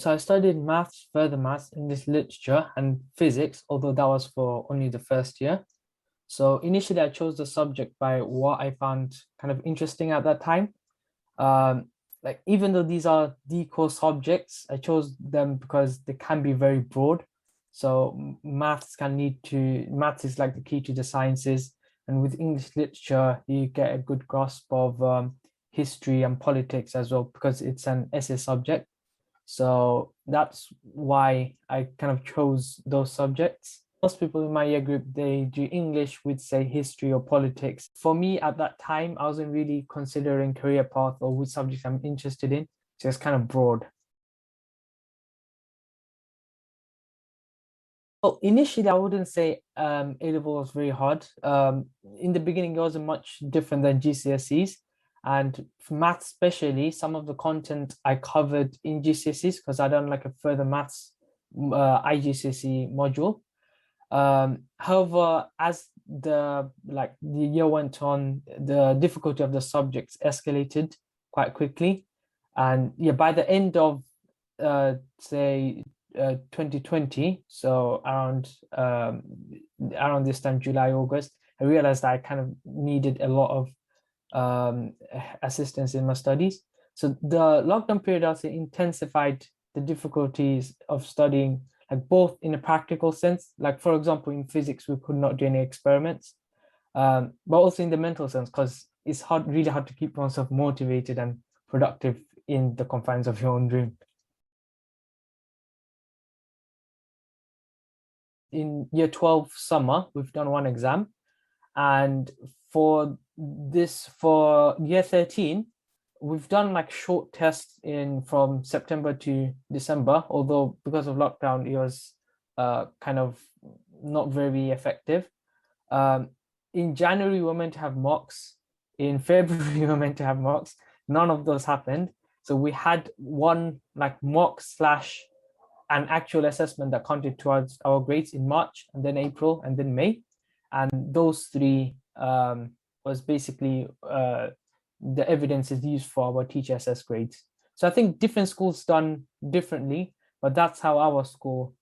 So I studied maths, further maths, English literature, and physics, although that was for only the first year. So initially, I chose the subject by what I found kind of interesting at that time. Um, like even though these are the core subjects, I chose them because they can be very broad. So maths is like the key to the sciences, and with English literature, you get a good grasp of history and politics as well because it's an essay subject. So that's why I kind of chose those subjects. Most people in my year group, they do English with, say, history or politics. For me, at that time, I wasn't really considering career path or which subject I'm interested in. So it's kind of broad. Well, initially, I wouldn't say A-level was very hard. In the beginning, it wasn't much different than GCSEs. And for maths, especially, some of the content I covered in GCSEs because I done like a further maths IGCSE module. However, as the year went on, the difficulty of the subjects escalated quite quickly, and yeah, by the end of say 2020, so around this time, July, August, I realized that I kind of needed a lot of assistance in my studies. So the lockdown period also intensified the difficulties of studying, like both in a practical sense, like for example, in physics, we could not do any experiments, but also in the mental sense, because it's really hard to keep oneself motivated and productive in the confines of your own room. In year 12 summer, we've done one exam. And for year 13, we've done like short tests in from September to December, although because of lockdown, it was kind of not very effective. Um, in January, we were meant to have mocks. In February, we were meant to have mocks. None of those happened. So we had one like mock slash an actual assessment that counted towards our grades in March and then April and then May. And those three was basically the evidence is used for our teacher assessed grades. So I think different schools done differently, but that's how our school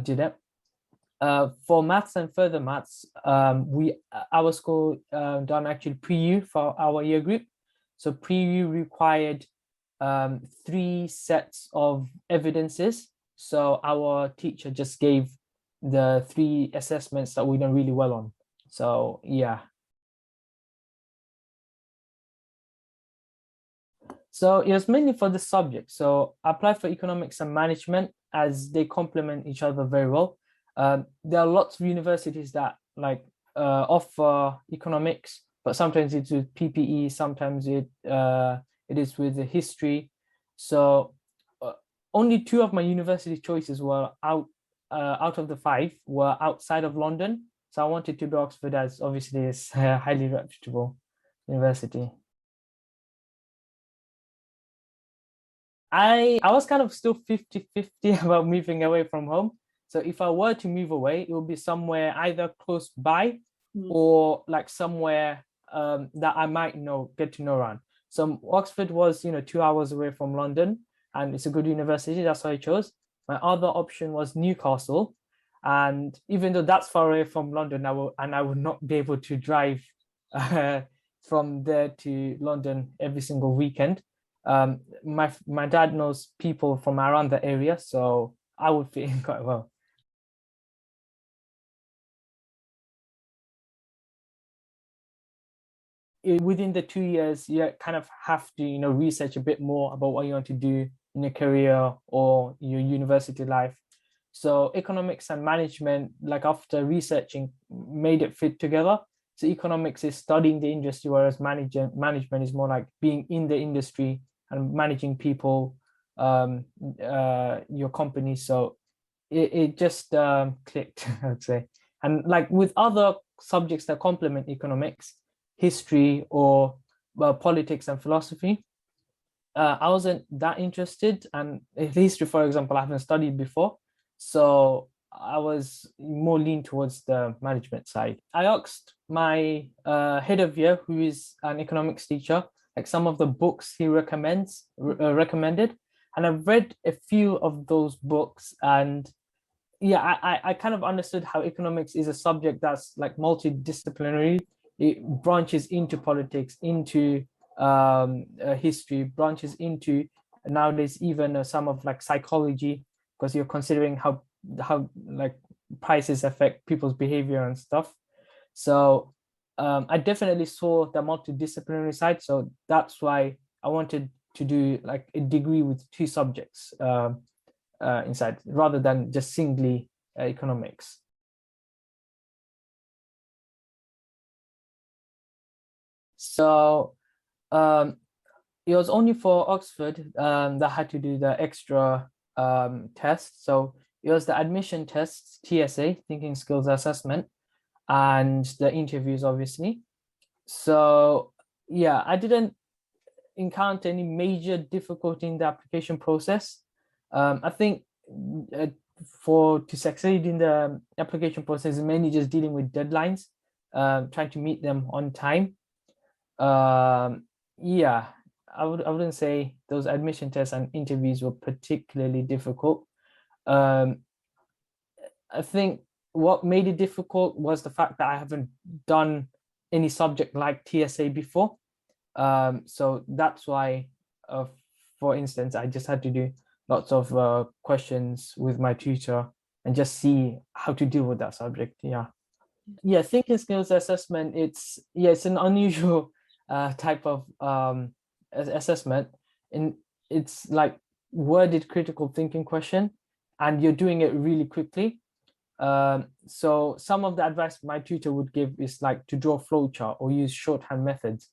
did it. For maths and further maths, our school done actually pre-U for our year group. So pre-U required three sets of evidences. So our teacher just gave the three assessments that we done really well on. So yeah. So it was mainly for the subject. So I applied for economics and management as they complement each other very well. There are lots of universities that offer economics, but sometimes it's with PPE, sometimes it is with the history. So only two of my university choices were out of the five were outside of London. So I wanted to be Oxford as obviously it's a highly reputable university. I was kind of still 50-50 about moving away from home. So if I were to move away, it would be somewhere either close by or like somewhere that I might get to know around. So Oxford was, 2 hours away from London, and it's a good university. That's why I chose. My other option was Newcastle, and even though that's far away from London, I would not be able to drive from there to London every single weekend. My dad knows people from around the area, so I would fit in quite well. Within the 2 years, you kind of have to, research a bit more about what you want to do in your career or your university life. So economics and management, like after researching, made it fit together. So economics is studying the industry, whereas management is more like being in the industry and managing people, your company. So it just clicked, I would say. And like with other subjects that complement economics, history or politics and philosophy, I wasn't that interested. And history, for example, I haven't studied before. So I was more lean towards the management side. I asked my head of year, who is an economics teacher, like some of the books he recommended. and I've read a few of those books, and yeah, I kind of understood how economics is a subject that's like multidisciplinary. It branches into politics, into history, branches into nowadays even some of like psychology, because you're considering how like prices affect people's behavior and stuff. So I definitely saw the multidisciplinary side. So that's why I wanted to do like a degree with two subjects inside rather than just singly economics. So um, it was only for Oxford that had to do the extra test. So it was the admission tests, TSA, Thinking Skills Assessment, and the interviews, obviously. So yeah, I didn't encounter any major difficulty in the application process. I think uh, for to succeed in the application process is mainly just dealing with deadlines, trying to meet them on time. Yeah, I wouldn't say those admission tests and interviews were particularly difficult. Um, I think what made it difficult was the fact that I haven't done any subject like TSA before. So that's why, uh, for instance, I just had to do lots of questions with my tutor and just see how to deal with that subject. Yeah. Yeah, thinking skills assessment, it's an unusual type of assessment. And it's like worded critical thinking question, and you're doing it really quickly. So some of the advice my tutor would give is like to draw a flowchart or use shorthand methods.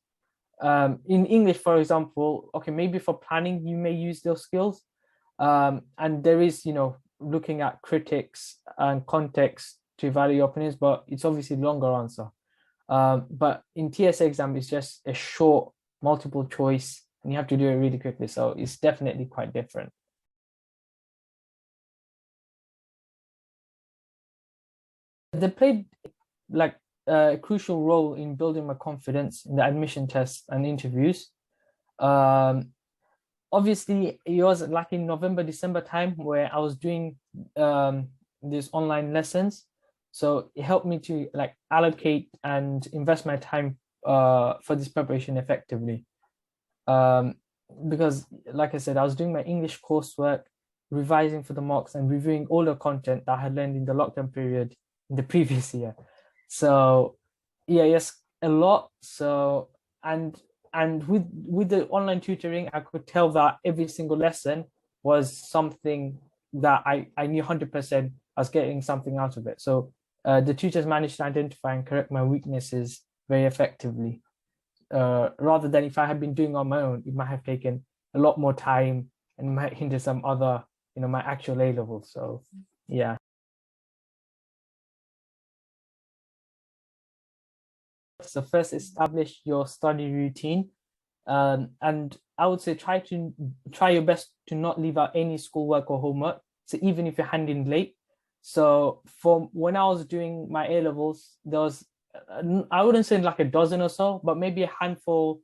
In English, for example, okay, maybe for planning, you may use those skills. And there is, looking at critics and context to evaluate your opinions, but it's obviously longer answer. But in TSA exam, it's just a short multiple choice and you have to do it really quickly. So it's definitely quite different. They played like a crucial role in building my confidence in the admission tests and interviews. Um, Obviously, it was like in November, December time where I was doing these online lessons. So it helped me to like allocate and invest my time for this preparation effectively. Um, because like I said, I was doing my English coursework, revising for the mocks and reviewing all the content that I had learned in the lockdown period in the previous year. So yeah, yes, a lot. So and with the online tutoring, I could tell that every single lesson was something that I knew 100% I was getting something out of it. So the tutors managed to identify and correct my weaknesses very effectively. Rather than if I had been doing on my own, it might have taken a lot more time and might hinder some other, my actual A levels. So yeah. So first establish your study routine. And I would say try your best to not leave out any schoolwork or homework. So even if you're handing late. So from when I was doing my A levels, there was I wouldn't say like a dozen or so, but maybe a handful,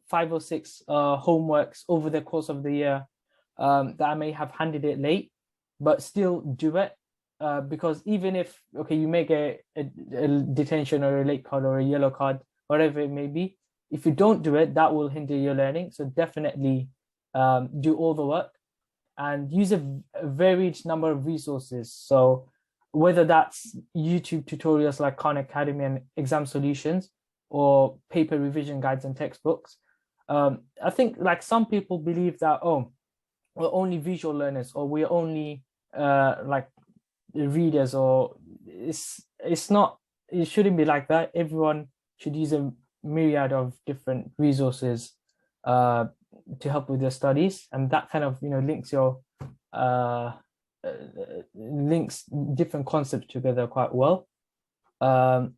five or six homeworks over the course of the year that I may have handed it late, but still do it. Because even if okay, you make a detention or a late card or a yellow card, whatever it may be, if you don't do it, that will hinder your learning. So definitely do all the work and use a varied number of resources. So whether that's YouTube tutorials like Khan Academy and exam solutions or paper revision guides and textbooks. I think like some people believe that, oh, we're only visual learners or we're only like readers, or it's not, it shouldn't be like that. Everyone should use a myriad of different resources uh, to help with their studies, and that kind of uh, links different concepts together quite well. Um,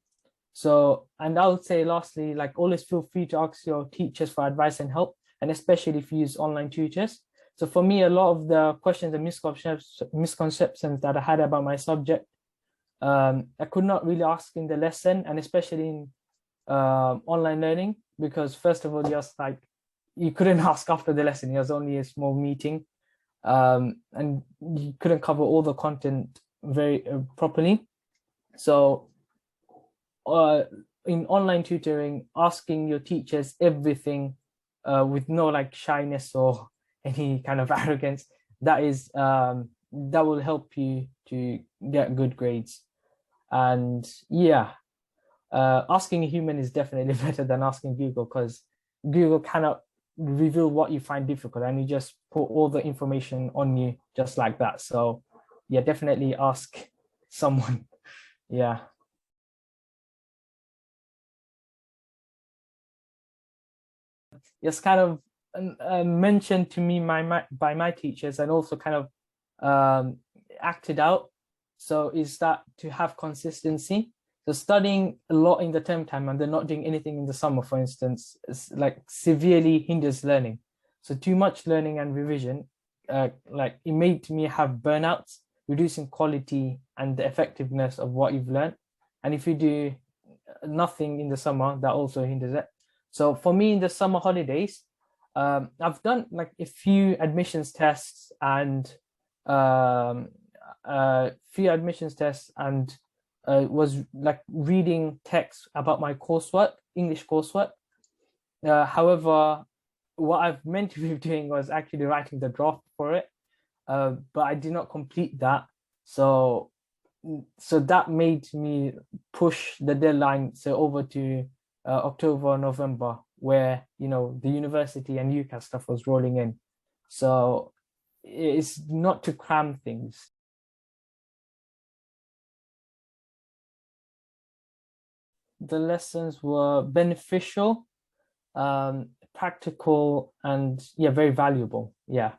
so, and I would say lastly, like always feel free to ask your teachers for advice and help, and especially if you use online tutors. So for me, a lot of the questions and misconceptions that I had about my subject, I could not really ask in the lesson, and especially in online learning, because first of all, just like you couldn't ask after the lesson. It was only a small meeting. and you couldn't cover all the content very properly. So in online tutoring, asking your teachers everything with no like shyness or any kind of arrogance, that will help you to get good grades. And yeah, asking a human is definitely better than asking Google, because Google cannot reveal what you find difficult, and you just put all the information on you just like that. So yeah, definitely ask someone. Yeah. It's kind of mentioned to me by my teachers, and also kind of acted out. So is that to have consistency. So studying a lot in the term time and then not doing anything in the summer, for instance, is like severely hinders learning. So too much learning and revision, like it made me have burnouts, reducing quality and the effectiveness of what you've learned. And if you do nothing in the summer, that also hinders it. So for me, in the summer holidays, I've done like a few admissions tests and was like reading texts about my coursework, English coursework. However, what I've meant to be doing was actually writing the draft for it, but I did not complete that. So that made me push the deadline over to October, November, where the university and UCAS stuff was rolling in. So it's not to cram things. The lessons were beneficial, practical, and yeah, very valuable. Yeah.